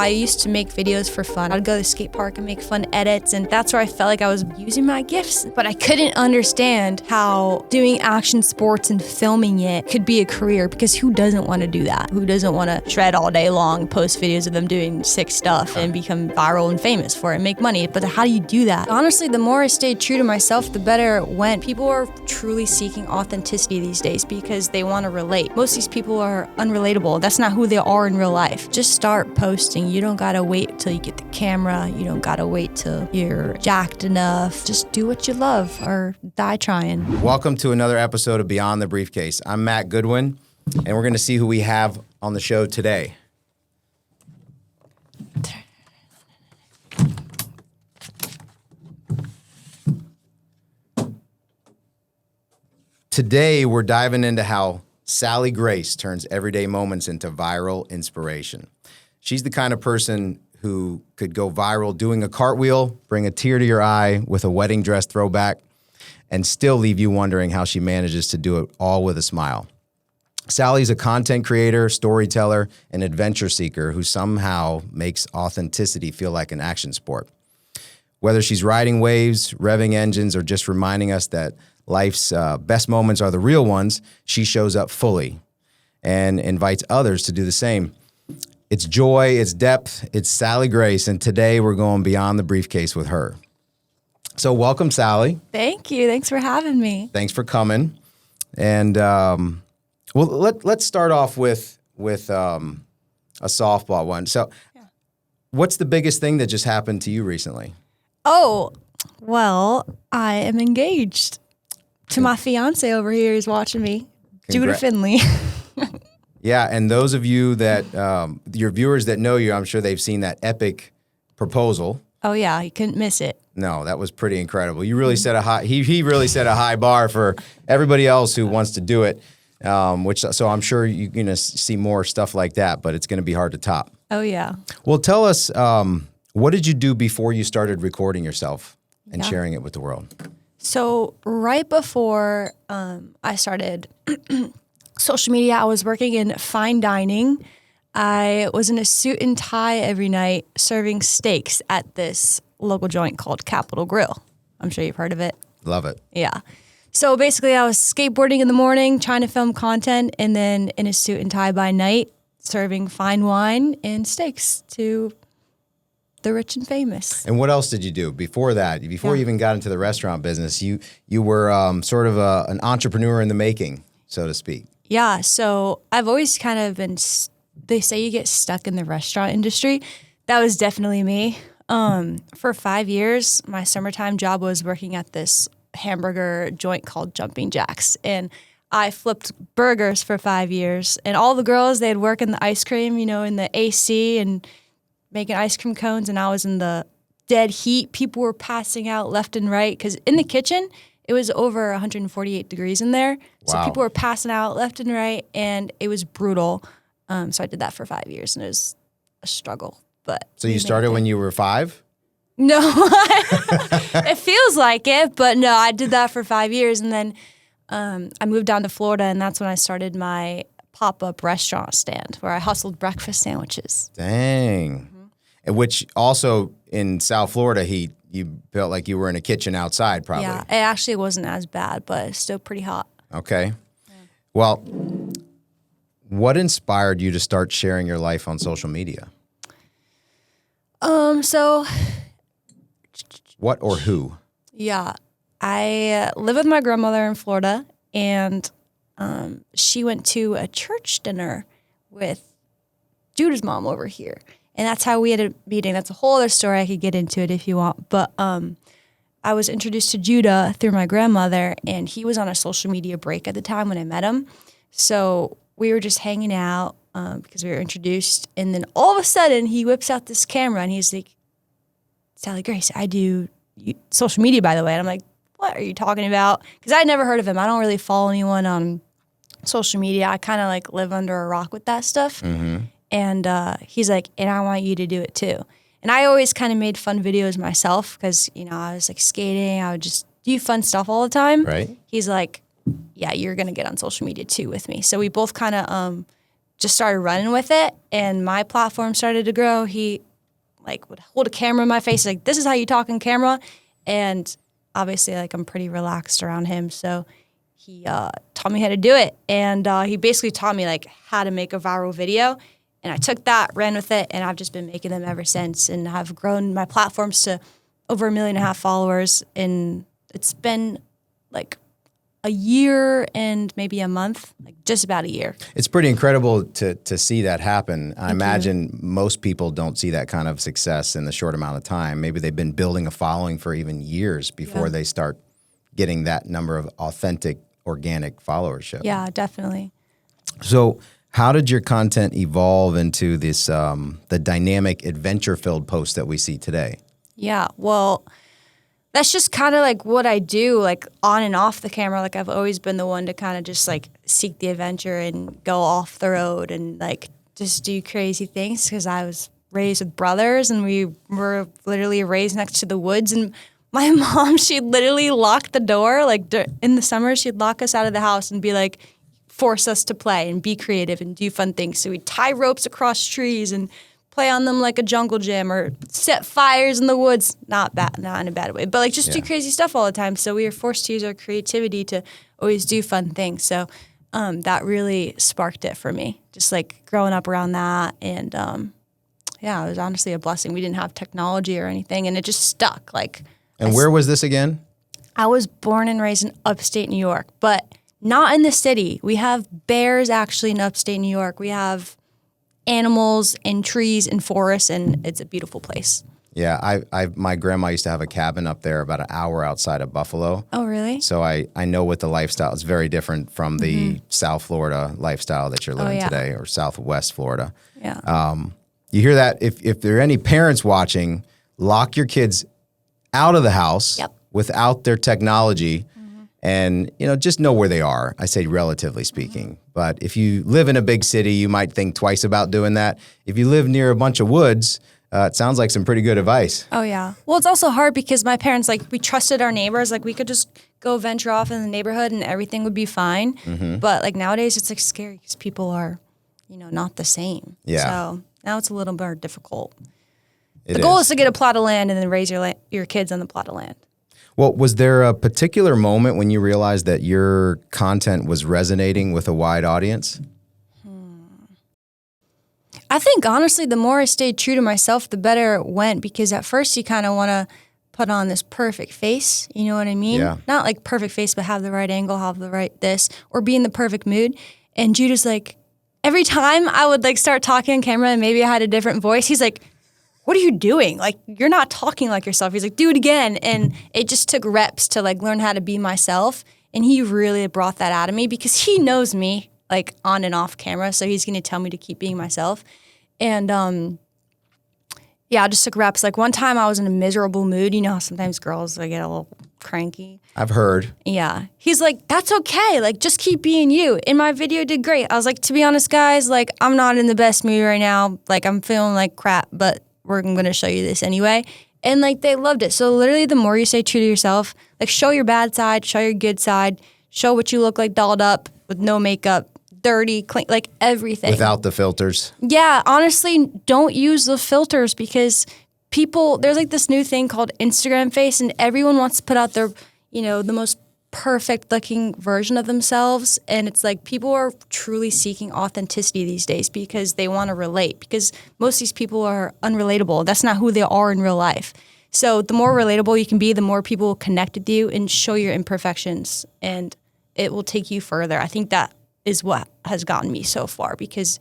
I used to make videos for fun. I'd go to the skate park and make fun edits, and that's where I felt like I was using my gifts. But I couldn't understand how doing action sports and filming it could be a career, because who doesn't want to do that? Who doesn't want to shred all day long, post videos of them doing sick stuff and become viral and famous for it and make money? But how do you do that? Honestly, the more I stayed true to myself, the better it went. People are truly seeking authenticity these days because they want to relate. Most of these people are unrelatable. That's not who they are in real life. Just start posting. You don't gotta wait till you get the camera. You don't gotta wait till you're jacked enough. Just do what you love or die trying. Welcome to another episode of Beyond the Briefcase. I'm Matt Goodwin, and we're gonna see who we have on the show today. Today, we're diving into how Sallie Gracee turns everyday moments into viral inspiration. She's the kind of person who could go viral doing a cartwheel, bring a tear to your eye with a wedding dress throwback, and still leave you wondering how she manages to do it all with a smile. Sallie's a content creator, storyteller, and adventure seeker who somehow makes authenticity feel like an action sport. Whether she's riding waves, revving engines, or just reminding us that life's best moments are the real ones, she shows up fully and invites others to do the same. It's joy, it's depth, it's Sallie Gracee, and today we're going beyond the briefcase with her. So welcome, Sallie. Thank you. Thanks for having me. Thanks for coming. And let's start off with a softball one. So what's the biggest thing that just happened to you recently? Oh, well, I am engaged to my fiance over here. He's watching me. Judah Finley. Yeah, and those of you that, your viewers that know you, I'm sure they've seen that epic proposal. Oh, yeah, you couldn't miss it. No, that was pretty incredible. You really set a high, he really set a high bar for everybody else who wants to do it, so I'm sure you're going to see more stuff like that, but it's going to be hard to top. Oh, yeah. Well, tell us, what did you do before you started recording yourself and sharing it with the world? So right before I started social media, I was working in fine dining. I was in a suit and tie every night serving steaks at this local joint called Capitol Grill. I'm sure you've heard of it. Love it. Yeah. So basically I was skateboarding in the morning, trying to film content, and then in a suit and tie by night, serving fine wine and steaks to the rich and famous. And what else did you do before that? Before you even got into the restaurant business, you were sort of an entrepreneur in the making, so to speak. Yeah, so I've always kind of been, they say you get stuck in the restaurant industry. That was definitely me. For 5 years, my summertime job was working at this hamburger joint called Jumping Jacks. And I flipped burgers for 5 years. And all the girls, they'd work in the ice cream, in the AC and making ice cream cones. And I was in the dead heat. People were passing out left and right because in the kitchen, it was over 148 degrees in there. Wow. So people were passing out left and right, and it was brutal. So I did that for 5 years, and it was a struggle. But so you started when you were 5? No, it feels like it, but no, I did that for 5 years, and then I moved down to Florida, and that's when I started my pop-up restaurant stand where I hustled breakfast sandwiches. Dang. Mm-hmm. And which also in South Florida heat, you felt like you were in a kitchen outside, probably. Yeah, it actually wasn't as bad, but it's still pretty hot. Okay. Yeah. Well, what inspired you to start sharing your life on social media? So. What or who? Yeah, I live with my grandmother in Florida, and she went to a church dinner with Judah's mom over here. And that's how we had a meeting. That's a whole other story. I could get into it if you want. But I was introduced to Judah through my grandmother, and he was on a social media break at the time when I met him. So we were just hanging out because we were introduced. And then all of a sudden, he whips out this camera, and he's like, Sallie Gracee, I do social media, by the way. And I'm like, what are you talking about? Because I'd never heard of him. I don't really follow anyone on social media. I kind of live under a rock with that stuff. Mm-hmm. And he's like, and I want you to do it too. And I always kind of made fun videos myself because, I was skating. I would just do fun stuff all the time. Right. He's like, yeah, you're going to get on social media too with me. So we both kind of just started running with it, and my platform started to grow. He like would hold a camera in my face, like, this is how you talk on camera. And obviously, like, I'm pretty relaxed around him. So he taught me how to do it. And he basically taught me like how to make a viral video. And I took that, ran with it, and I've just been making them ever since. And I've grown my platforms to over 1.5 million followers. And it's been like a year and maybe a month, like just about a year. It's pretty incredible to see that happen. I imagine most people don't see that kind of success in the short amount of time. Maybe they've been building a following for even years before they start getting that number of authentic, organic followership. Yeah, definitely. So how did your content evolve into this the dynamic, adventure-filled posts that we see today? Yeah, well, that's just kind of like what I do, like on and off the camera. Like I've always been the one to kind of just like seek the adventure and go off the road and like just do crazy things, because I was raised with brothers and we were literally raised next to the woods. And my mom, she'd literally lock the door. Like in the summer, she'd lock us out of the house and be like, force us to play and be creative and do fun things. So we'd tie ropes across trees and play on them like a jungle gym, or set fires in the woods. Not in a bad way, but like just do crazy stuff all the time. So we were forced to use our creativity to always do fun things. So that really sparked it for me, just like growing up around that. And it was honestly a blessing. We didn't have technology or anything, and it just stuck. And where was this again? I was born and raised in upstate New York, but not in the city. We have bears actually in upstate New York. We have animals and trees and forests, and it's a beautiful place. Yeah, my grandma used to have a cabin up there about an hour outside of Buffalo. Oh, really? So I know what the lifestyle is. Very different from the South Florida lifestyle that you're living today, or Southwest Florida. Yeah. You hear that? If there are any parents watching, lock your kids out of the house without their technology. And, just know where they are. I say relatively speaking. But if you live in a big city, you might think twice about doing that. If you live near a bunch of woods, it sounds like some pretty good advice. Oh, yeah. Well, it's also hard because my parents, like, we trusted our neighbors. Like, we could just go venture off in the neighborhood and everything would be fine. But, like, nowadays it's, like, scary because people are, not the same. Yeah. So now it's a little more difficult. The goal is to get a plot of land and then raise your kids on the plot of land. Well, was there a particular moment when you realized that your content was resonating with a wide audience? I think, honestly, the more I stayed true to myself, the better it went, because at first you kind of want to put on this perfect face, you know what I mean? Yeah. Not like perfect face, but have the right angle, have the right this, or be in the perfect mood. And Judah's like, every time I would like start talking on camera and maybe I had a different voice, he's like, what are you doing? Like, you're not talking like yourself. He's like, do it again. And it just took reps to like learn how to be myself. And he really brought that out of me because he knows me like on and off camera. So he's going to tell me to keep being myself. And I just took reps. Like one time I was in a miserable mood. You know how sometimes girls like, get a little cranky. I've heard. Yeah. He's like, that's okay. Like, just keep being you. And my video did great. I was like, to be honest, guys, like, I'm not in the best mood right now. Like, I'm feeling like crap, but we're going to show you this anyway. And like, they loved it. So literally the more you stay true to yourself, like show your bad side, show your good side, show what you look like dolled up with no makeup, dirty, clean, like everything. Without the filters. Yeah. Honestly, don't use the filters because there's like this new thing called Instagram face, and everyone wants to put out their, the most perfect looking version of themselves. And it's like people are truly seeking authenticity these days because they want to relate, because most of these people are unrelatable. That's not who they are in real life. So the more relatable you can be, the more people will connect with you and show your imperfections, and it will take you further. I think that is what has gotten me so far, because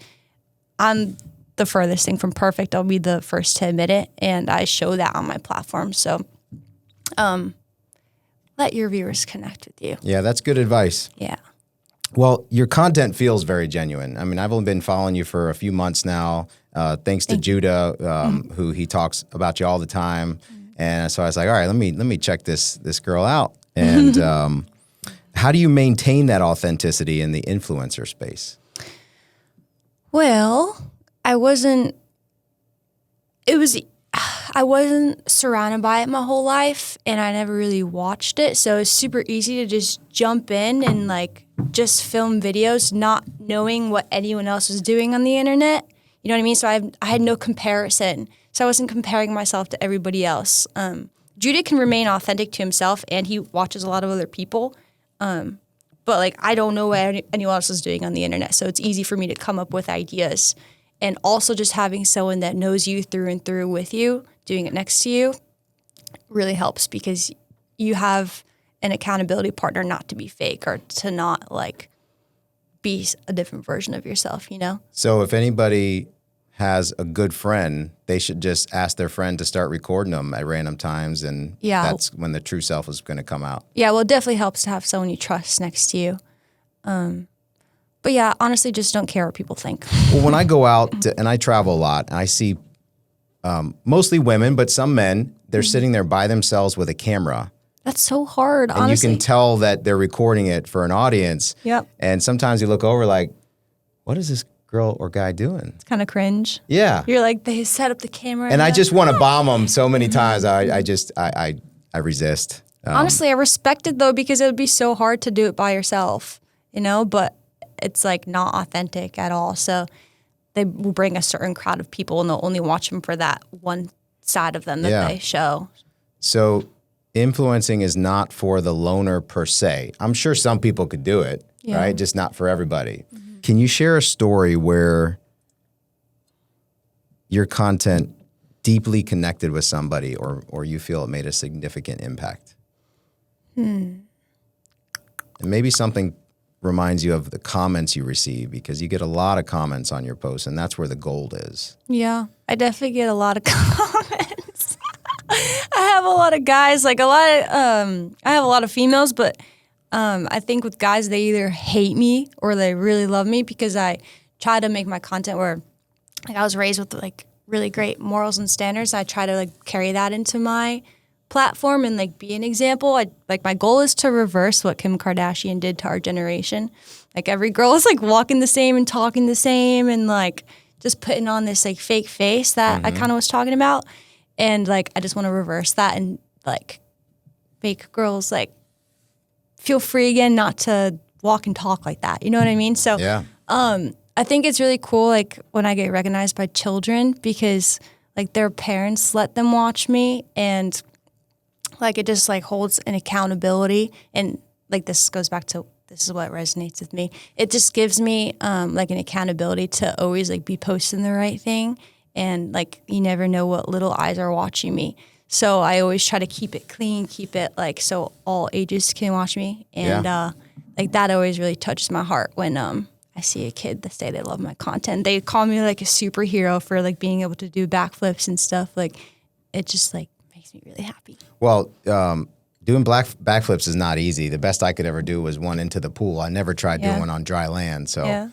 I'm the furthest thing from perfect. I'll be the first to admit it, and I show that on my platform. So let your viewers connect with you. Yeah, that's good advice. Yeah. Well, your content feels very genuine. I mean, I've only been following you for a few months now, thanks to Judah, who he talks about you all the time. And so I was like, all right, let me check this girl out. And how do you maintain that authenticity in the influencer space? Well, I I wasn't surrounded by it my whole life, and I never really watched it. So it's super easy to just jump in and like just film videos, not knowing what anyone else was doing on the internet. You know what I mean? So I had no comparison. So I wasn't comparing myself to everybody else. Judah can remain authentic to himself, and he watches a lot of other people. But like I don't know what anyone else is doing on the internet, so it's easy for me to come up with ideas. And also just having someone that knows you through and through with you, doing it next to you, really helps because you have an accountability partner not to be fake or to not like be a different version of yourself, you know? So if anybody has a good friend, they should just ask their friend to start recording them at random times, and that's when the true self is going to come out. Yeah, well, it definitely helps to have someone you trust next to you. But yeah, honestly, just don't care what people think. Well, when I go out and I travel a lot, and I see mostly women, but some men, they're sitting there by themselves with a camera. That's so hard, and honestly. You can tell that they're recording it for an audience. Yep. And sometimes you look over like, what is this girl or guy doing? It's kind of cringe. Yeah. You're like, they set up the camera. And I just want to bomb them so many times. I resist. Honestly, I respect it though, because it would be so hard to do it by yourself, you know, but it's like not authentic at all. So they will bring a certain crowd of people and they'll only watch them for that one side of them that they show. So influencing is not for the loner per se. I'm sure some people could do it, right? Just not for everybody. Mm-hmm. Can you share a story where your content deeply connected with somebody or you feel it made a significant impact? And maybe something reminds you of the comments you receive, because you get a lot of comments on your posts, and that's where the gold is. Yeah, I definitely get a lot of comments. I have a lot of guys, like I have a lot of females, but I think with guys, they either hate me or they really love me because I try to make my content where like I was raised with like really great morals and standards. I try to like carry that into my platform and like be an example. My goal is to reverse what Kim Kardashian did to our generation. Like every girl is like walking the same and talking the same and like just putting on this like fake face that I kind of was talking about. And like I just want to reverse that and like make girls like feel free again not to walk and talk like that. You know what I mean? So I think it's really cool like when I get recognized by children because like their parents let them watch me, and like it just like holds an accountability, and like this goes back to this is what resonates with me. It just gives me like an accountability to always like be posting the right thing, and like you never know what little eyes are watching me. So I always try to keep it clean, keep it like so all ages can watch me, and like that always really touches my heart when I see a kid that say they love my content. They call me like a superhero for like being able to do backflips and stuff. Like it just like makes me really happy. Well, doing backflips is not easy. The best I could ever do was one into the pool. I never tried doing one on dry land. So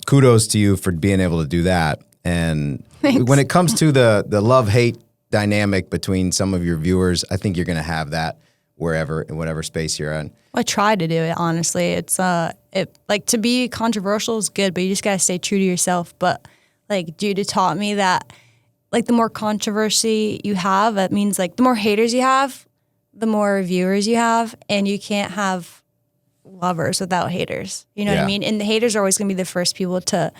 kudos to you for being able to do that. And when it comes to the love-hate dynamic between some of your viewers, I think you're going to have that in whatever space you're in. I try to do it, honestly. It's like to be controversial is good, but you just got to stay true to yourself. But like Judah taught me that like the more controversy you have, that means like the more haters you have, the more viewers you have, and you can't have lovers without haters. You know what I mean? And the haters are always going to be the first people to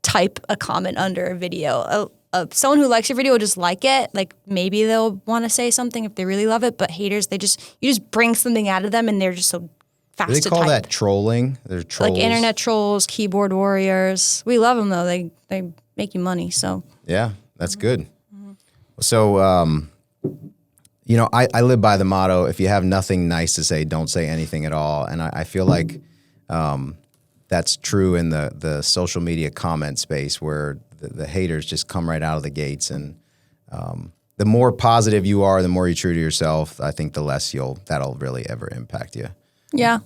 type a comment under a video. Someone who likes your video will just like it. Like maybe they'll want to say something if they really love it, but haters, you just bring something out of them and they're just so fast to type. Do they call that trolling? They're trolls. Like internet trolls, keyboard warriors. We love them though. They make you money. So yeah, that's good. So you know, I live by the motto: if you have nothing nice to say, don't say anything at all. And I feel like that's true in the social media comment space where the haters just come right out of the gates. And the more positive you are, the more you're true to yourself, I think the less that'll really ever impact you. Yeah.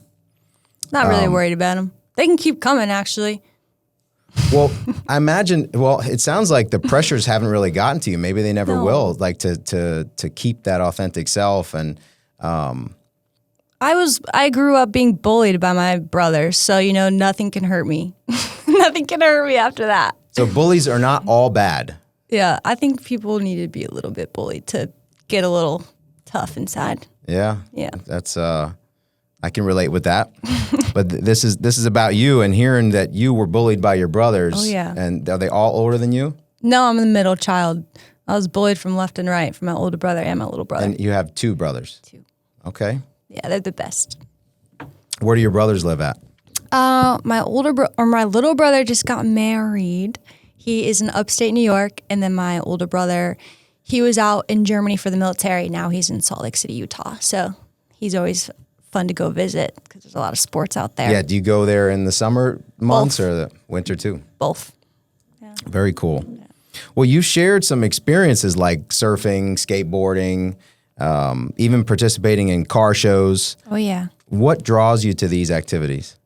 Not really worried about them. They can keep coming, actually. Well, I imagine, it sounds like the pressures haven't really gotten to you. Maybe they never will, like to keep that authentic self. And I grew up being bullied by my brother, so, you know, nothing can hurt me. Nothing can hurt me after that. So bullies are not all bad. Yeah, I think people need to be a little bit bullied to get a little tough inside. Yeah. Yeah. That's I can relate with that. But this is about you and hearing that you were bullied by your brothers. Oh, yeah. And are they all older than you? No, I'm the middle child. I was bullied from left and right from my older brother and my little brother. And you have 2 brothers. 2. Okay. Yeah, they're the best. Where do your brothers live at? My little brother just got married. He is in upstate New York, and then my older brother, he was out in Germany for the military. Now he's in Salt Lake City, Utah. So he's always fun to go visit because there's a lot of sports out there. Yeah. Do you go there in the summer months or the winter too? Both. Yeah. Very cool. Yeah. Well, you shared some experiences like surfing, skateboarding, even participating in car shows. Oh, yeah. What draws you to these activities?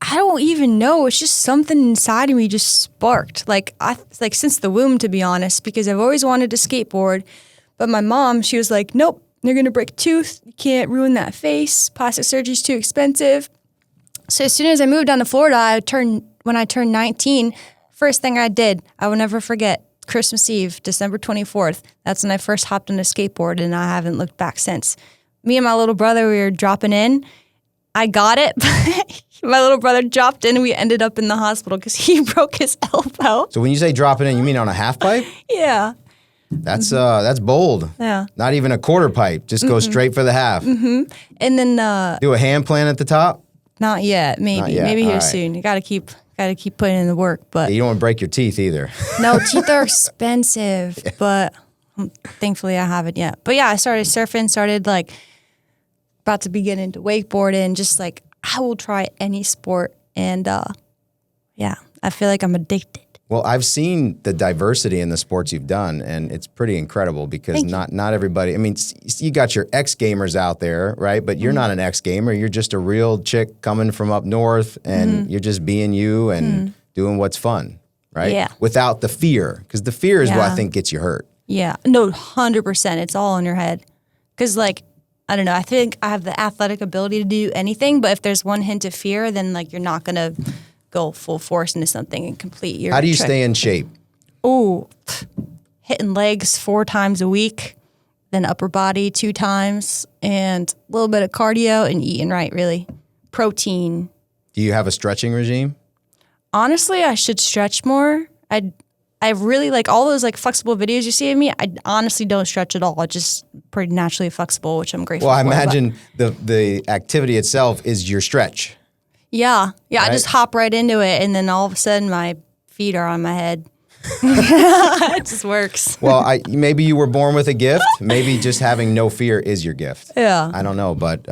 I don't even know. It's just something inside of me just sparked. Like since the womb, to be honest, because I've always wanted to skateboard. But my mom, she was like, nope, you're going to break a tooth. You can't ruin that face. Plastic surgery's too expensive. So as soon as I moved down to Florida, when I turned 19, first thing I did, I will never forget, Christmas Eve, December 24th. That's when I first hopped on a skateboard, and I haven't looked back since. Me and my little brother, we were dropping in. I got it. My little brother dropped in, and we ended up in the hospital because he broke his elbow. So when you say dropping in, you mean on a half pipe? Yeah. That's bold. Yeah. Not even a quarter pipe. Just go straight for the half. And then Do a hand plant at the top. not yet. Maybe. Not yet. Maybe here All right. soon. You gotta keep putting in the work. But You don't want to break your teeth either. no, teeth are expensive. But thankfully I haven't yet. But yeah, I started surfing. Started like about to be getting into wakeboarding. Just like I will try any sport. And yeah, I feel like I'm addicted. Well, I've seen the diversity in the sports you've done, and it's pretty incredible because not everybody. I mean, you got your ex gamers out there, right? But you're not an ex gamer. You're just a real chick coming from up north, and you're just being you and doing what's fun, right? Yeah. Without the fear, because the fear is what I Yeah. think gets you hurt. Yeah, no, 100%. It's all in your head. Because, like, I don't know, I think I have the athletic ability to do anything, but if there's one hint of fear, then, like, you're not going to go full force into something and complete your How do you trick. stay in shape? Ooh, hitting legs 4 times a week, then upper body 2 times, and a little bit of cardio and eating right, really. Protein. Do you have a stretching regime? Honestly, I should stretch more. I really like all those like flexible videos you see of me. I honestly don't stretch at all. I just pretty naturally flexible, which I'm grateful Well, I for. but- imagine the activity itself is your stretch. Yeah. I Right? just hop right into it, and then all of a sudden my feet are on my head. It just works. Well, maybe you were born with a gift. Maybe just having no fear is your gift. Yeah. I don't know, but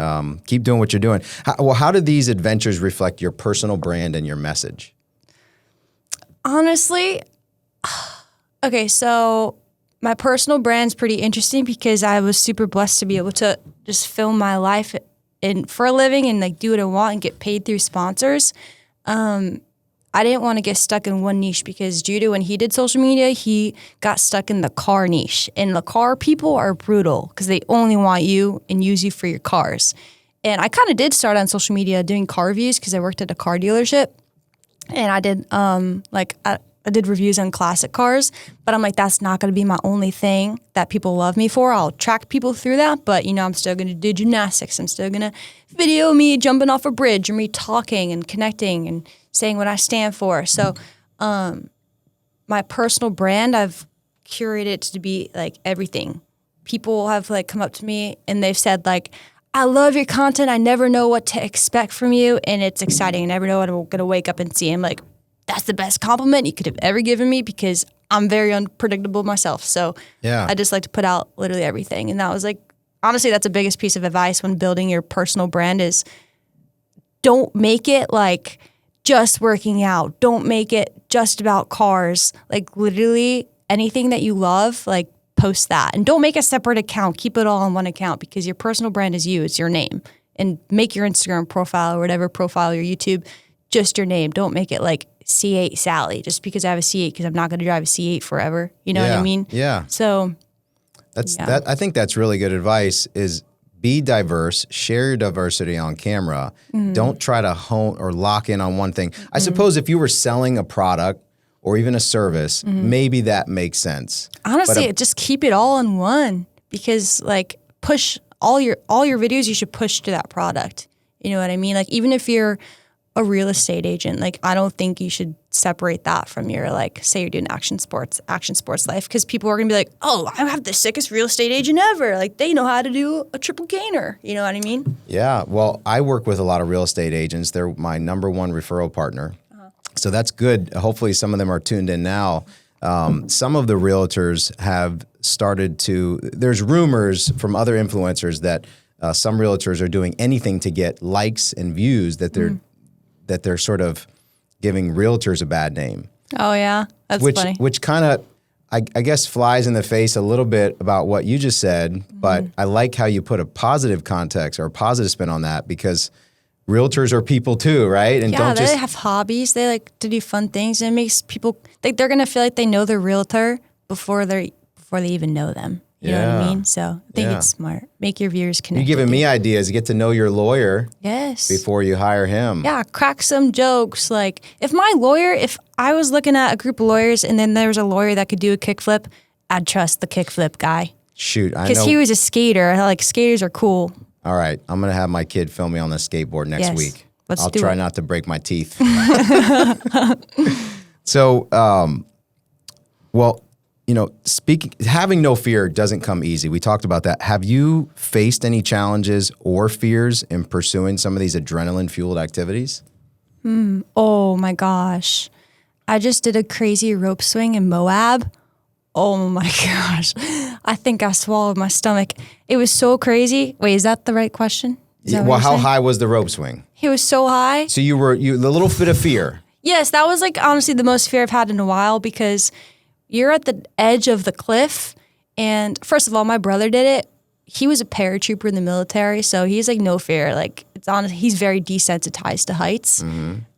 keep doing what you're doing. How do these adventures reflect your personal brand and your message? Honestly, okay, so my personal brand's pretty interesting because I was super blessed to be able to just film my life for a living and like do what I want and get paid through sponsors. I didn't want to get stuck in one niche because Judah, when he did social media, he got stuck in the car niche. And the car people are brutal because they only want you and use you for your cars. And I kind of did start on social media doing car reviews because I worked at a car dealership. And I did I did reviews on classic cars, but I'm like, that's not going to be my only thing that people love me for. I'll attract people through that, but I'm still going to do gymnastics. I'm still going to video me jumping off a bridge or me talking and connecting and saying what I stand for. So my personal brand, I've curated it to be like everything. People have like come up to me and they've said like, I love your content. I never know what to expect from you, and it's exciting. I never know what I'm going to wake up and see. I'm like, that's the best compliment you could have ever given me because I'm very unpredictable myself. So Yeah. I just like to put out literally everything. And that was like, honestly, that's the biggest piece of advice when building your personal brand is don't make it like just working out. Don't make it just about cars. Like literally anything that you love, like post that. And don't make a separate account. Keep it all on one account because your personal brand is you. It's your name. And make your Instagram profile or whatever profile, your YouTube, just your name. Don't make it like C8 Sallie just because I have a C8 because I'm not going to drive a C8 forever. You know what I mean? Yeah. So I think that's really good advice is be diverse, share your diversity on camera. Don't try to hone or lock in on one thing. I suppose if you were selling a product or even a service, maybe that makes sense. Honestly, just keep it all in one, because like push all your videos, you should push to that product. You know what I mean? Like even if you're a real estate agent, like I don't think you should separate that from your, like, say you're doing action sports life, because people are gonna be like, oh, I have the sickest real estate agent ever. Like they know how to do a triple gainer. You know what I mean? Yeah. Well, I work with a lot of real estate agents. They're my number one referral partner. So that's good. Hopefully some of them are tuned in now. Some of the realtors have started to, there's rumors from other influencers that some realtors are doing anything to get likes and views, that they're sort of giving realtors a bad name. Oh yeah, that's funny. Which kind of, I guess, flies in the face a little bit about what you just said, but I like how you put a positive context or a positive spin on that, because realtors are people too, right? And yeah, they have hobbies. They like to do fun things, and it makes people think they're gonna feel like they know their realtor before they even know them. You know what I mean? So I think it's smart. Make your viewers connect. You're giving me ideas. Get to know your lawyer. Yes. Before you hire him. Yeah, crack some jokes. Like if I was looking at a group of lawyers and then there was a lawyer that could do a kickflip, I'd trust the kickflip guy. Shoot, I know. Because he was a skater. Like skaters are cool. All right, I'm gonna have my kid film me on the skateboard next week. I'll try not to break my teeth. So, well, you know, having no fear doesn't come easy. We talked about that. Have you faced any challenges or fears in pursuing some of these adrenaline-fueled activities? Oh my gosh. I just did a crazy rope swing in Moab. Oh my gosh. I think I swallowed my stomach. It was so crazy. Wait, is that the right question? Well, how high was the rope swing? He was so high. So you the little bit of fear. Yes, that was like honestly the most fear I've had in a while, because you're at the edge of the cliff. And first of all, my brother did it. He was a paratrooper in the military, so he's like no fear. Like he's very desensitized to heights.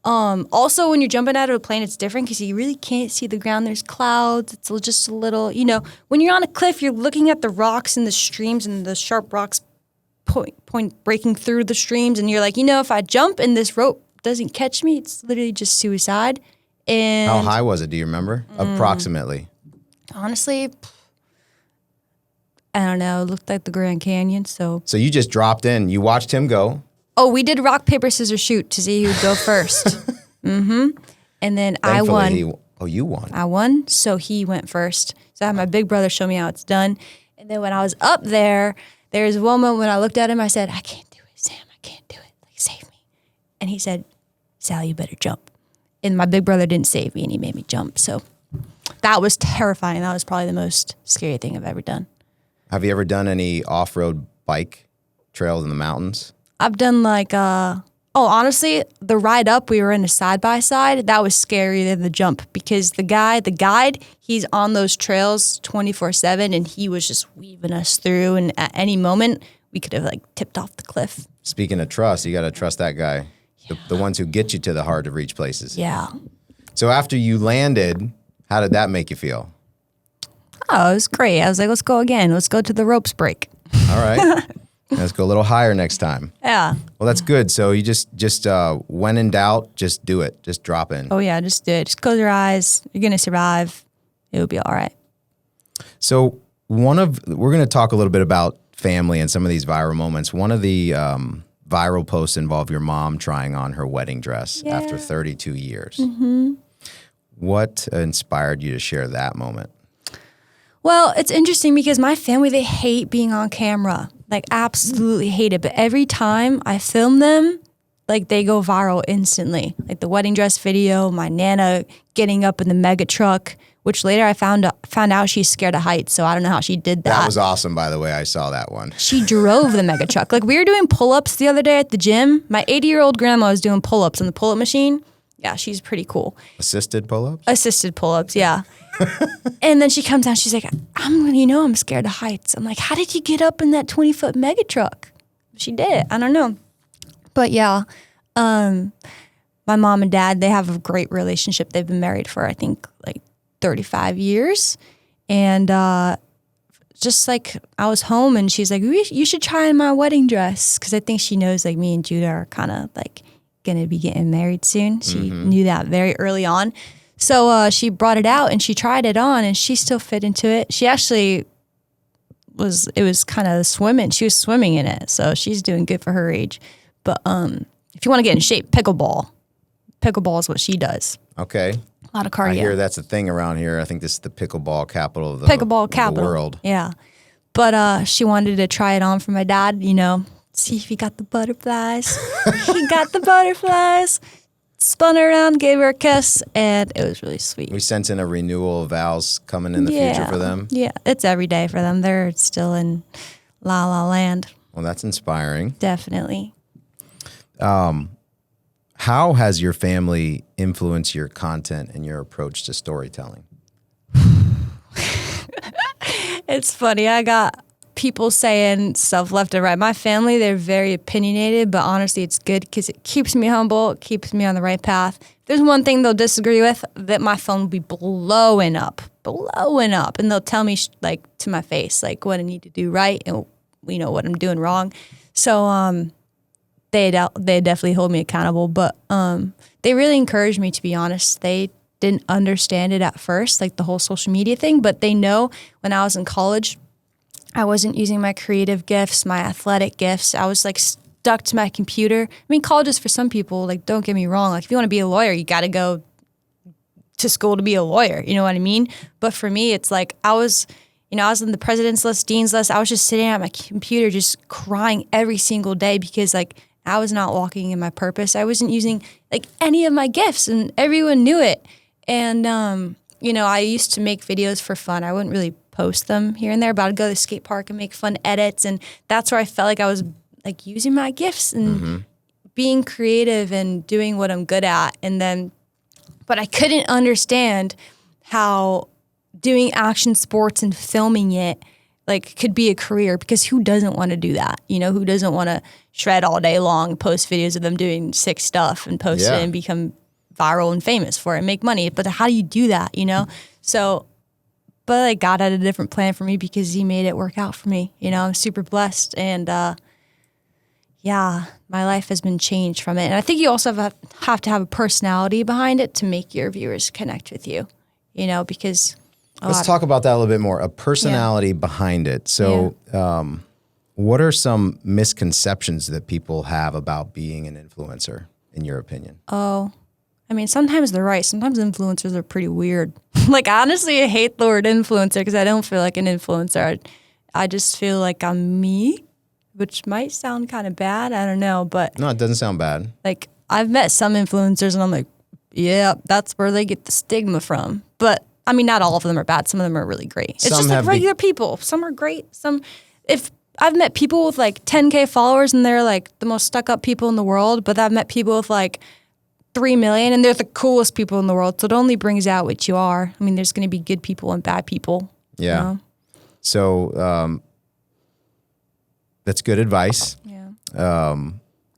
Also, when you're jumping out of a plane, it's different because you really can't see the ground. There's clouds. It's just a little, when you're on a cliff, you're looking at the rocks and the streams and the sharp rocks point breaking through the streams. And you're like, if I jump and this rope doesn't catch me, it's literally just suicide. And how high was it? Do you remember? Approximately. Honestly, I don't know. It looked like the Grand Canyon. So you just dropped in. You watched him go. Oh, we did rock, paper, scissors, shoot to see who would go first. And then Thankfully, I won. You won. I won, so he went first. So I had my big brother show me how it's done. And then when I was up there, there was a moment when I looked at him, I said, I can't do it, Sam. I can't do it. Like, save me. And he said, Sallie, you better jump. And my big brother didn't save me, and he made me jump. So that was terrifying. That was probably the most scary thing I've ever done. Have you ever done any off-road bike trails in the mountains? I've done honestly, the ride up, we were in a side-by-side. That was scarier than the jump, because the guide, he's on those trails 24/7, and he was just weaving us through. And at any moment, we could have tipped off the cliff. Speaking of trust, you got to trust that guy. Yeah. The ones who get you to the hard-to-reach places. Yeah. So after you landed, how did that make you feel? Oh, it was great. I was like, let's go again. Let's go to the ropes break. All right. Let's go a little higher next time. Yeah. Well, that's good. So you just when in doubt, just do it. Just drop in. Oh, yeah. Just do it. Just close your eyes. You're going to survive. It'll be all right. So we're going to talk a little bit about family and some of these viral moments. One of the viral posts involved your mom trying on her wedding dress after 32 years. Mm-hmm. What inspired you to share that moment? Well, it's interesting because my family, they hate being on camera. Absolutely hate it. But every time I film them, they go viral instantly. The wedding dress video, my Nana getting up in the mega truck, which later I found out she's scared of heights. So I don't know how she did that. That was awesome, by the way. I saw that one. She drove the mega truck. We were doing pull-ups the other day at the gym. My 80-year-old grandma was doing pull-ups on the pull-up machine. Yeah, she's pretty cool. Assisted pull-ups? Assisted pull-ups, yeah. And then she comes down, she's like, I'm scared of heights. I'm like, how did you get up in that 20-foot mega truck? She did. I don't know. But yeah, my mom and dad, they have a great relationship. They've been married for, I think, 35 years. And just I was home and she's like, you should try on my wedding dress. Because I think she knows me and Judah are kind of going to be getting married soon. She knew that very early on. So she brought it out and she tried it on and she still fit into it. She actually it was kind of swimming. She was swimming in it. So she's doing good for her age. But if you want to get in shape, pickleball. Pickleball is what she does. Okay. A lot of cardio. I hear that's a thing around here. I think this is the pickleball capital of the, capital. world. Yeah. But she wanted to try it on for my dad, see if he got the butterflies. He got the butterflies. Spun her around, gave her a kiss, and it was really sweet. We sense in a renewal of vows coming in the future for them. Yeah, it's every day for them. They're still in La La Land. Well, that's inspiring. Definitely. How has your family influenced your content and your approach to storytelling? It's funny. I got people saying stuff left and right. My family, they're very opinionated, but honestly, it's good because it keeps me humble. It keeps me on the right path. If there's one thing they'll disagree with, that my phone will be blowing up. And they'll tell me to my face, what I need to do right and what I'm doing wrong. So they definitely hold me accountable, but they really encouraged me, to be honest. They didn't understand it at first, the whole social media thing, but they know when I was in college, I wasn't using my creative gifts, my athletic gifts. I was stuck to my computer. I mean, college is for some people, don't get me wrong. If you want to be a lawyer, you got to go to school to be a lawyer. You know what I mean? But for me, it's I was in the president's list, dean's list. I was just sitting at my computer, just crying every single day because I was not walking in my purpose. I wasn't using any of my gifts, and everyone knew it. And, I used to make videos for fun. I wouldn't really post them here and there, but I'd go to the skate park and make fun edits. And that's where I felt like I was using my gifts and being creative and doing what I'm good at. But I couldn't understand how doing action sports and filming it could be a career, because who doesn't want to do that? Who doesn't want to shred all day long, post videos of them doing sick stuff and post it and become viral and famous for it and make money? But how do you do that, So, but God had a different plan for me because he made it work out for me. I'm super blessed. And my life has been changed from it. And I think you also have to have a personality behind it to make your viewers connect with you, because let's talk about that a little bit more. A personality behind it. So what are some misconceptions that people have about being an influencer, in your opinion? Oh, I mean, sometimes they're right. Sometimes influencers are pretty weird. Honestly, I hate the word influencer because I don't feel like an influencer. I just feel like I'm me, which might sound kind of bad. I don't know, but no, it doesn't sound bad. I've met some influencers and I'm like, yeah, that's where they get the stigma from. But I mean, not all of them are bad. Some of them are really great. It's just regular people. Some are great. If I've met people with 10K followers and they're the most stuck up people in the world, but I've met people with 3 million and they're the coolest people in the world. So it only brings out what you are. I mean, there's going to be good people and bad people. Yeah. So that's good advice. Yeah.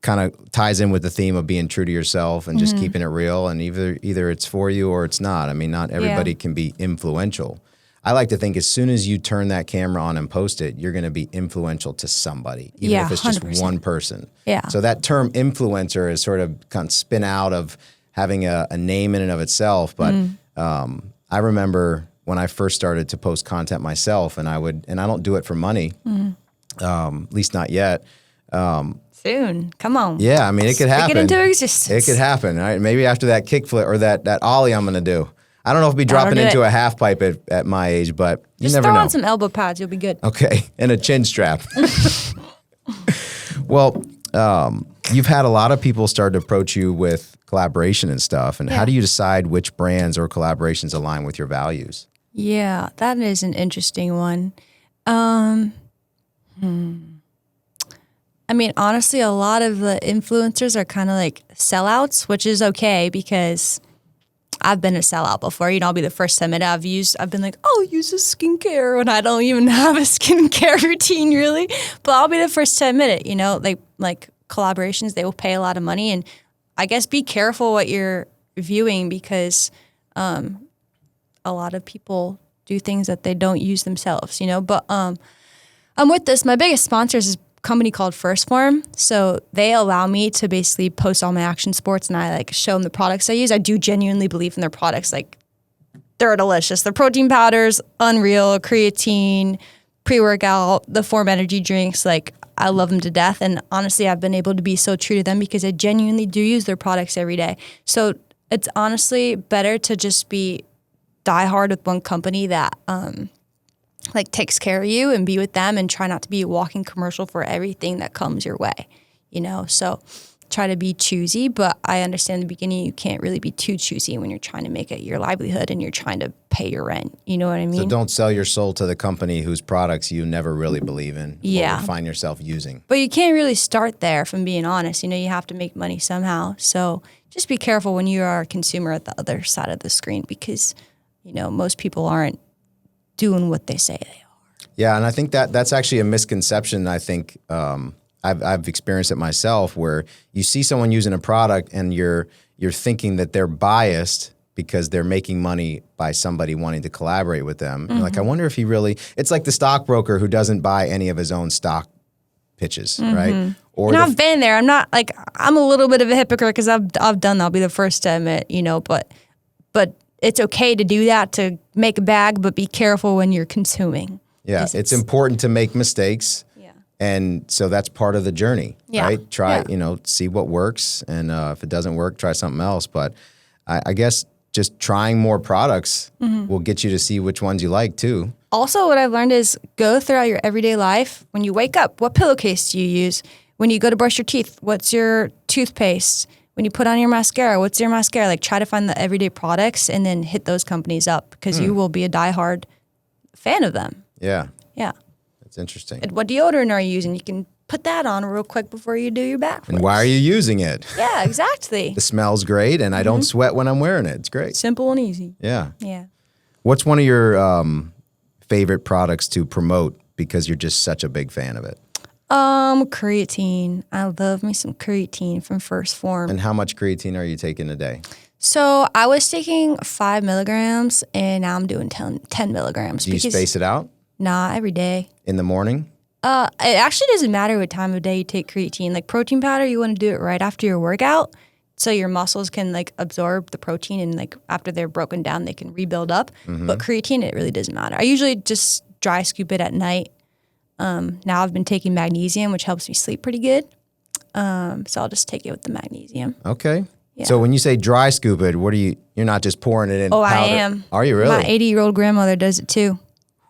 Kind of ties in with the theme of being true to yourself and just keeping it real. And either it's for you or it's not. I mean, not everybody can be influential. I like to think as soon as you turn that camera on and post it, you're going to be influential to somebody, even if it's just 100%. one person. Yeah. So that term influencer is sort of kind of spin out of having a name in and of itself. But I remember when I first started to post content myself, and I don't do it for money, at least not yet. Soon. Come on. Yeah, I mean, it could happen. Speak it into existence. It could happen. All right? Maybe after that kickflip or that ollie I'm going to do. I don't know if I'll be dropping into a half pipe at my age, but you never know. Just throw on some elbow pads. You'll be good. Okay. And a chin strap. Well, you've had a lot of people start to approach you with collaboration and stuff. And how do you decide which brands or collaborations align with your values? Yeah, that is an interesting one. I mean, honestly, a lot of the influencers are kind of sellouts, which is okay because I've been a sellout before. I'll be the first to admit it. I've been I'll use a skincare when I don't even have a skincare routine really. But I'll be the first to admit it. Collaborations, they will pay a lot of money, and I guess be careful what you're viewing because a lot of people do things that they don't use themselves. But I'm with this. My biggest sponsors is company called First Form. So they allow me to basically post all my action sports, and I like show them the products I use. I do genuinely believe in their products. Like, they're delicious. The protein powders, unreal, creatine, pre-workout, the Form energy drinks, like I love them to death. And honestly, I've been able to be so true to them because I genuinely do use their products every day. So it's honestly better to just be diehard with one company that like takes care of you, and be with them, and try not to be a walking commercial for everything that comes your way, you know? So try to be choosy, but I understand in the beginning you can't really be too choosy when you're trying to make it your livelihood and you're trying to pay your rent. You know what I mean? So don't sell your soul to the company whose products you never really believe in or would find yourself using. But you can't really start there, from being honest. You know, you have to make money somehow. So just be careful when you are a consumer at the other side of the screen, because, you know, most people aren't doing what they say they are. Yeah, and I think that's actually a misconception. I think I've experienced it myself, where you see someone using a product and you're thinking that they're biased because they're making money by somebody wanting to collaborate with them. Mm-hmm. You're like, I wonder if he really. It's like the stockbroker who doesn't buy any of his own stock pitches, mm-hmm. right? Or I've been there. I'm not like, I'm a little bit of a hypocrite because I've done that. I'll be the first to admit, you know, but it's okay to do that, to make a bag, but be careful when you're consuming. Yeah, it's important to make mistakes. Yeah. And so that's part of the journey, right? Try, see what works. And if it doesn't work, try something else. But I guess just trying more products will get you to see which ones you like too. Also, what I've learned is go throughout your everyday life. When you wake up, what pillowcase do you use? When you go to brush your teeth, what's your toothpaste? When you put on your mascara, what's your mascara? Like, try to find the everyday products and then hit those companies up, because you will be a diehard fan of them. Yeah. Yeah. That's interesting. And what deodorant are you using? You can put that on real quick before you do your backflips. And why are you using it? Yeah, exactly. The smell's great, and I don't sweat when I'm wearing it. It's great. Simple and easy. Yeah. Yeah. What's one of your favorite products to promote because you're just such a big fan of it? Creatine. I love me some creatine from First Form. And how much creatine are you taking a day? So I was taking 5 milligrams, and now I'm doing 10 milligrams. Do you space it out? Nah, every day. In the morning? It actually doesn't matter what time of day you take creatine. Like protein powder, you want to do it right after your workout, so your muscles can like absorb the protein, and like after they're broken down, they can rebuild up. Mm-hmm. But creatine, it really doesn't matter. I usually just dry scoop it at night. Now I've been taking magnesium, which helps me sleep pretty good. So I'll just take it with the magnesium. Okay. Yeah. So when you say dry scoop it, you're not just pouring it in powder? I am. Are you really? My 80-year-old grandmother does it too.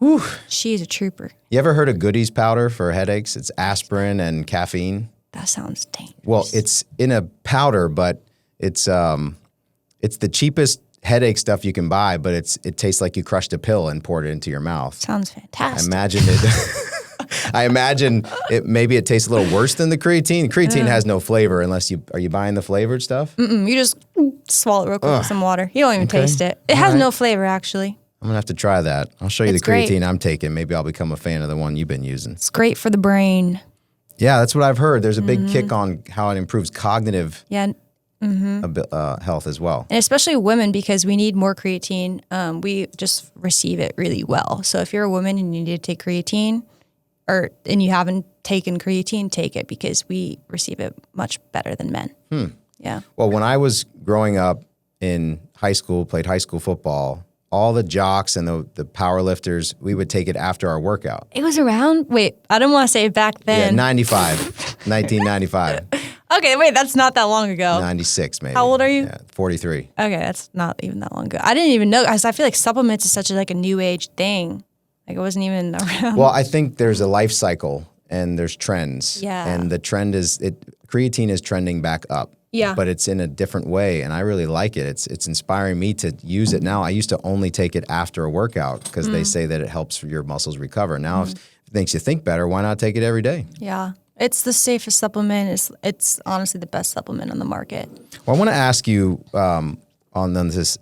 Whew. She's a trooper. You ever heard of Goodies powder for headaches? It's aspirin and caffeine. That sounds dangerous. Well, it's in a powder, but it's the cheapest headache stuff you can buy, but it tastes like you crushed a pill and poured it into your mouth. Sounds fantastic. I imagine it. Maybe it tastes a little worse than the creatine. Creatine has no flavor unless are you buying the flavored stuff? You just swallow it real quick with some water. You don't even taste it. It has no flavor, actually. I'm going to have to try that. I'll show you the creatine I'm taking. Maybe I'll become a fan of the one you've been using. It's great for the brain. Yeah, that's what I've heard. There's a big kick on how it improves cognitive health as well. And especially women, because we need more creatine. We just receive it really well. So if you're a woman and you need to take creatine, and you haven't taken creatine, take it, because we receive it much better than men. Yeah. Well, when I was growing up in high school, played high school football, all the jocks and the power lifters, we would take it after our workout. It was around, I don't want to say back then. Yeah, 1995. Okay, wait, that's not that long ago. 96 maybe. How old are you? Yeah, 43. Okay, that's not even that long ago. I didn't even know, because I feel like supplements is such a new age thing. Like, it wasn't even around. Well, I think there's a life cycle and there's trends. Yeah. And the trend is creatine is trending back up. Yeah. But it's in a different way, and I really like it. It's inspiring me to use it now. I used to only take it after a workout because they say that it helps your muscles recover. Now, if it makes you think better, why not take it every day? Yeah. It's the safest supplement. It's honestly the best supplement on the market. Well, I want to ask you on this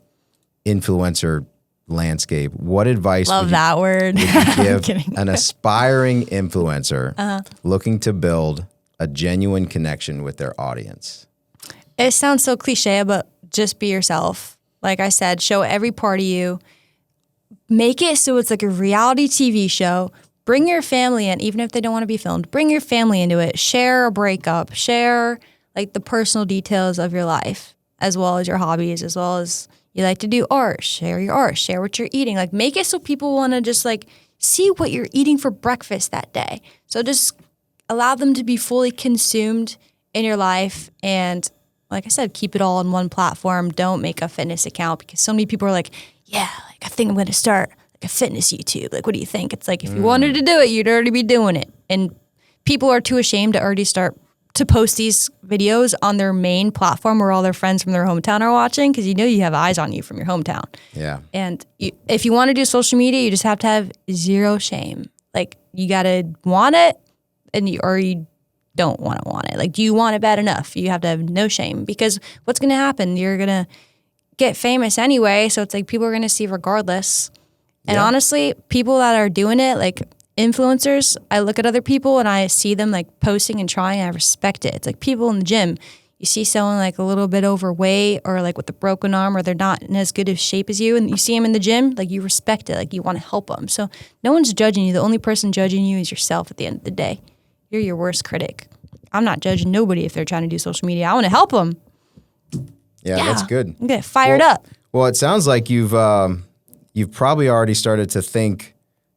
influencer landscape, what advice would you give an aspiring influencer looking to build a genuine connection with their audience? It sounds so cliche, but just be yourself. Like I said, show every part of you. Make it so it's like a reality TV show. bring your family in, even if they don't want to be filmed. Bring your family into it. Share a breakup. Share like the personal details of your life, as well as your hobbies, as well as you like to do art. Share your art. Share what you're eating. Like make it so people want to just like see what you're eating for breakfast that day. So just allow them to be fully consumed in your life. And like I said, keep it all on one platform. Don't make a fitness account, because so many people are like, yeah, like I think I'm going to start like a fitness YouTube. Like, what do you think? It's like, if you wanted to do it, you'd already be doing it. And people are too ashamed to already start to post these videos on their main platform where all their friends from their hometown are watching, because you have eyes on you from your hometown. Yeah. And if you want to do social media, you just have to have zero shame. Like, you got to want it, or you don't want it. Like, do you want it bad enough? You have to have no shame, because what's going to happen? You're going to get famous anyway. So it's like people are going to see regardless. And honestly, people that are doing it, like influencers, I look at other people and I see them like posting and trying, and I respect it. It's like people in the gym. You see someone like a little bit overweight or like with a broken arm, or they're not in as good of shape as you, and you see them in the gym, like you respect it, like you want to help them. So no one's judging you. The only person judging you is yourself at the end of the day. You're your worst critic. I'm not judging nobody if they're trying to do social media. I want to help them. Yeah, that's good. I'm getting fired up. Well, it sounds like you've probably already started to think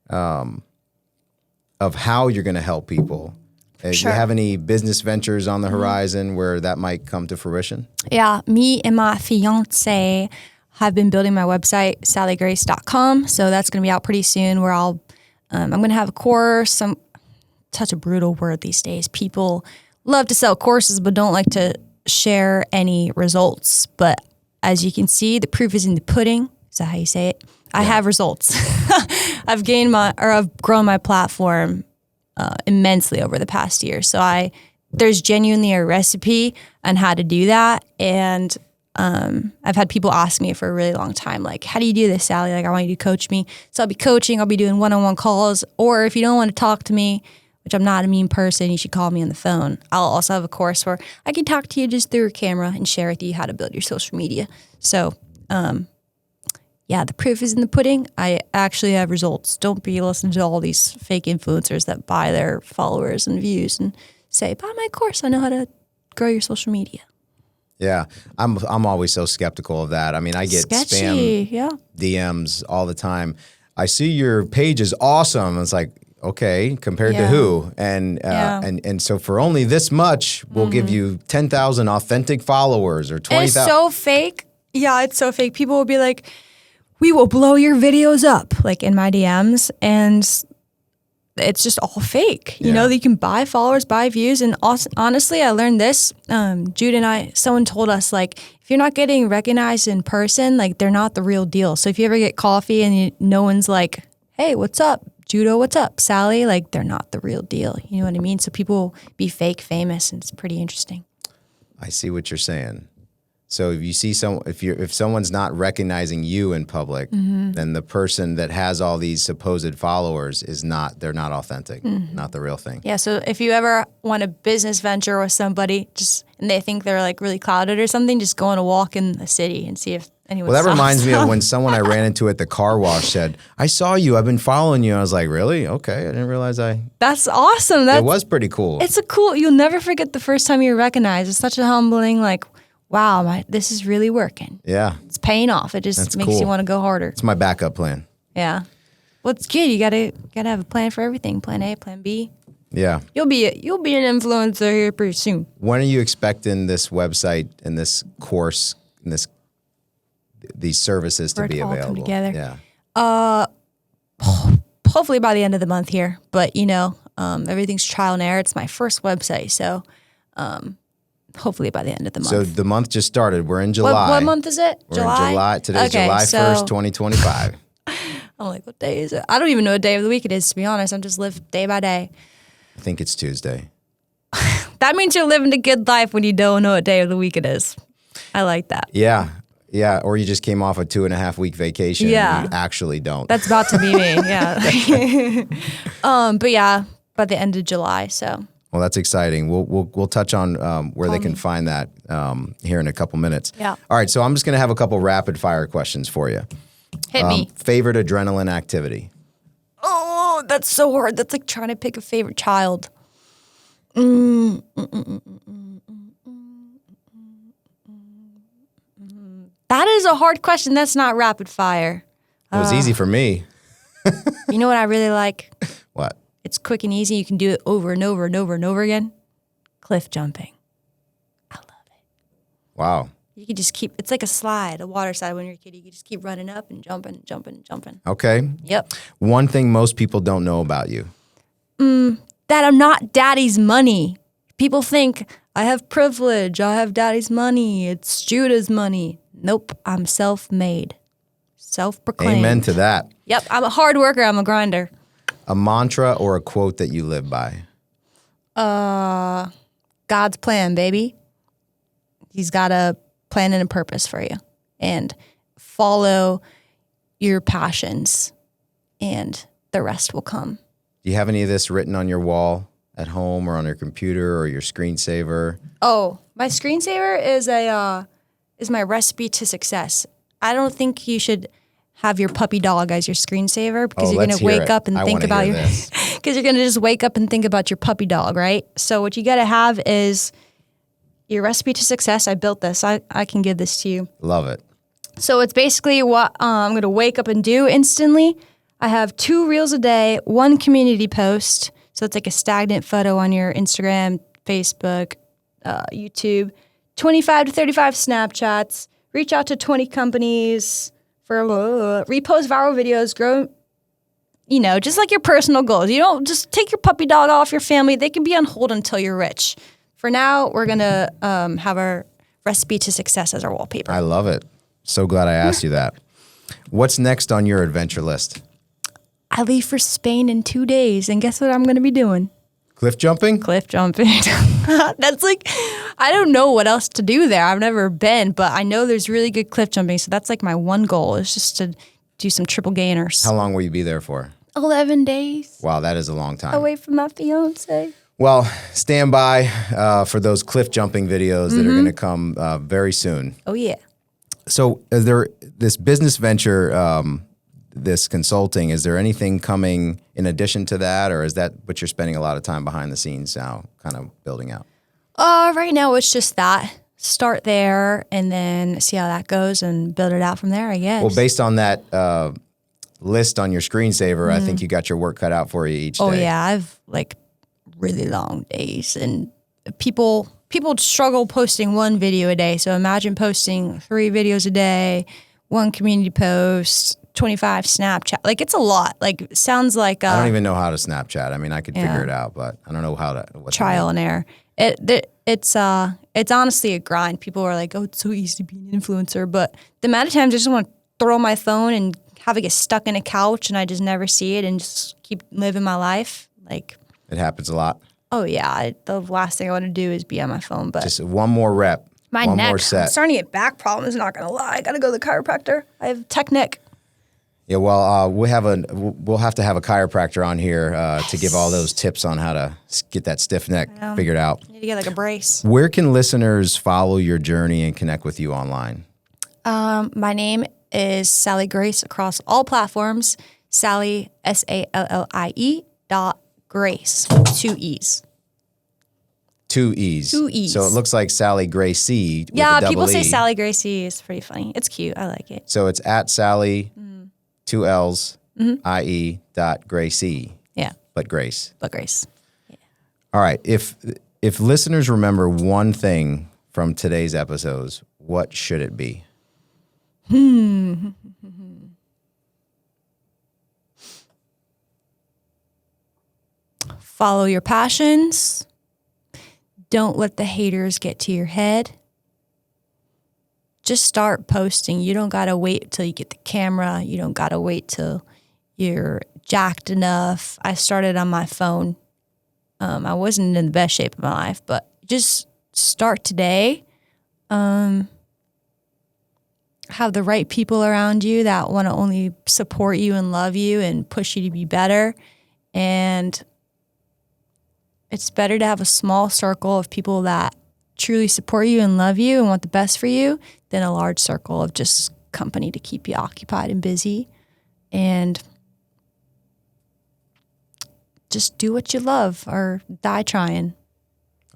of how you're going to help people. Do you have any business ventures on the horizon where that might come to fruition? Yeah, me and my fiance have been building my website, salliegrace.com. So that's going to be out pretty soon, where I'm going to have a course. Such a brutal word these days. People love to sell courses but don't like to share any results. But as you can see, the proof is in the pudding. Is that how you say it? I have results. I've grown my platform immensely over the past year. So there's genuinely a recipe on how to do that. And I've had people ask me for a really long time, like, how do you do this, Sallie? Like, I want you to coach me. So I'll be coaching, I'll be doing one-on-one calls. Or if you don't want to talk to me, which I'm not a mean person, you should call me on the phone. I'll also have a course where I can talk to you just through a camera and share with you how to build your social media. So, the proof is in the pudding. I actually have results. Don't be listening to all these fake influencers that buy their followers and views and say, buy my course. I know how to grow your social media. Yeah, I'm always so skeptical of that. I mean, I get spam DMs all the time. I see your page is awesome. It's like, okay, compared to who? And so for only this much, we'll give you 10,000 authentic followers or 20,000. It's so fake. Yeah, it's so fake. People will be like, we will blow your videos up, like in my DMs. And it's just all fake. You know, you can buy followers, buy views. And honestly, I learned this. Jude and someone told us, like, if you're not getting recognized in person, like, they're not the real deal. So if you ever get coffee and no one's like, hey, what's up? Judo, what's up? Sallie, like, they're not the real deal. You know what I mean? So people be fake famous, and it's pretty interesting. I see what you're saying. So if you see if someone's not recognizing you in public, then the person that has all these supposed followers they're not authentic, not the real thing. Yeah. So if you ever want a business venture with somebody, and they think they're like really clouded or something, just go on a walk in the city and see if anyone. Well, that reminds me of when someone I ran into at the car wash said, "I saw you. I've been following you." I was like, "Really? Okay. I didn't realize That's awesome. It was pretty cool. You'll never forget the first time you're recognized. It's such a humbling, like, wow, this is really working. Yeah. It's paying off. It just makes you want to go harder. It's my backup plan. Yeah. Well, it's good. You gotta have a plan for everything. Plan A, plan B. Yeah. You'll be an influencer here pretty soon. When are you expecting this website and this course and these services to be available? Come together. Yeah. Hopefully by the end of the month here. But everything's trial and error. It's my first website, so hopefully by the end of the month. So the month just started. We're in July. What month is it? We're in July. Today's July 1st, 2025. I'm like, what day is it? I don't even know what day of the week it is, to be honest. I'm just living day by day. I think it's Tuesday. That means you're living a good life when you don't know what day of the week it is. I like that. Yeah. Yeah. Or you just came off a 2.5-week vacation. Yeah. And you actually don't. That's about to be me. Yeah. But yeah, by the end of July. So. Well, that's exciting. We'll touch on where they can find that here in a couple minutes. Yeah. All right. So I'm just going to have a couple rapid fire questions for you. Hit me. Favorite adrenaline activity? Oh, Oh, that's so hard. That's like trying to pick a favorite child. That is a hard question. That's not rapid fire. It was easy for me. You know what I really like? What? It's quick and easy. You can do it over and over and over and over again. Cliff jumping. I love it. Wow. You can just keep, it's like a slide, a water slide when you're a kid. You can just keep running up and jumping and jumping and jumping. Okay. Yep. One thing most people don't know about you. That I'm not daddy's money. People think I have privilege. I have daddy's money. It's Judah's money. Nope. I'm self-made. Self-proclaimed. Amen to that. Yep. I'm a hard worker. I'm a grinder. A mantra or a quote that you live by. God's plan, baby. He's got a plan and a purpose for you. And follow your passions and the rest will come. Do you have any of this written on your wall at home or on your computer or your screensaver? Oh, my screensaver is my recipe to success. I don't think you should have your puppy dog as your screensaver because you're going to wake up and think about your because you're going to just wake up and think about your puppy dog, right? So what you got to have is your recipe to success. I built this. I can give this to you. Love it. So it's basically what I'm going to wake up and do instantly. I have 2 reels a day, 1 community post. So it's like a stagnant photo on your Instagram, Facebook, YouTube, 25 to 35 Snapchats, reach out to 20 companies for repost viral videos, grow, just like your personal goals. You don't just take your puppy dog off your family. They can be on hold until you're rich. For now, we're going to have our recipe to success as our wallpaper. I love it. So glad I asked you that. What's next on your adventure list? I leave for Spain in 2 days, and guess what I'm going to be doing? Cliff jumping? Cliff jumping. That's like, I don't know what else to do there. I've never been, but I know there's really good cliff jumping, so that's like my one goal is just to do some triple gainers. How long will you be there for? 11 days. Wow, that is a long time. Away from my fiance. Well, stand by for those cliff jumping videos that are going to come very soon. Oh, yeah. So this business venture, this consulting, is there anything coming in addition to that, or is that what you're spending a lot of time behind the scenes now kind of building out? Right now it's just that. Start there and then see how that goes and build it out from there, I guess. Well, based on that list on your screensaver, I think you got your work cut out for you each day. Oh, yeah. I've like really long days and people struggle posting 1 video a day. So imagine posting 3 videos a day, 1 community post, 25 Snapchat. Like it's a lot. Like sounds like I don't even know how to Snapchat. I mean, I could figure it out, but I don't know how to. Trial and error. It's honestly a grind. People are like, oh, it's so easy to be an influencer, but the amount of times I just want to throw my phone and have it get stuck in a couch and I just never see it and just keep living my life. Like it happens a lot. Oh yeah, the last thing I want to do is be on my phone. But just one more rep. My one neck, more set. I'm starting to get back problems. Not gonna lie, I gotta go to the chiropractor. I have tech neck. Yeah, well, we'll have to have a chiropractor on here to give all those tips on how to get that stiff neck figured out. You need to get like a brace. Where can listeners follow your journey and connect with you online? My name is Sallie Gracee across all platforms. Sallie, SALLIE .Grace, 2 E's. 2 E's. 2 E's. So it looks like Sallie Gracee. Yeah, with a people double say E. Sallie Gracee. It's pretty funny. It's cute. I like it. So it's at Sallie, 2 L's, IE .Gracee. Yeah. But Grace. But Grace. Yeah. All right. If listeners remember one thing from today's episodes, what should it be? Follow your passions. Don't let the haters get to your head. Just start posting. You don't got to wait till you get the camera. You don't got to wait till you're jacked enough. I started on my phone. I wasn't in the best shape of my life, but just start today. Have the right people around you that want to only support you and love you and push you to be better. And it's better to have a small circle of people that truly support you and love you and want the best for you than a large circle of just company to keep you occupied and busy. And just do what you love or die trying.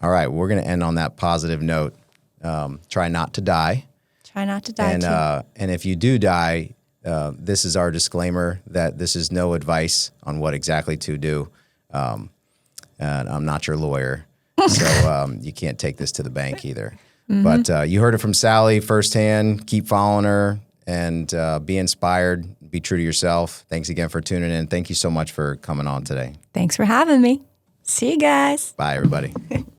All right, we're going to end on that positive note. Try not to die. Try not to die too. And if you do die, this is our disclaimer that this is no advice on what exactly to do. And I'm not your lawyer, so you can't take this to the bank either. Mm-hmm. But you heard it from Sallie firsthand. Keep following her and be inspired. Be true to yourself. Thanks again for tuning in. Thank you so much for coming on today. Thanks for having me. See you guys. Bye, everybody.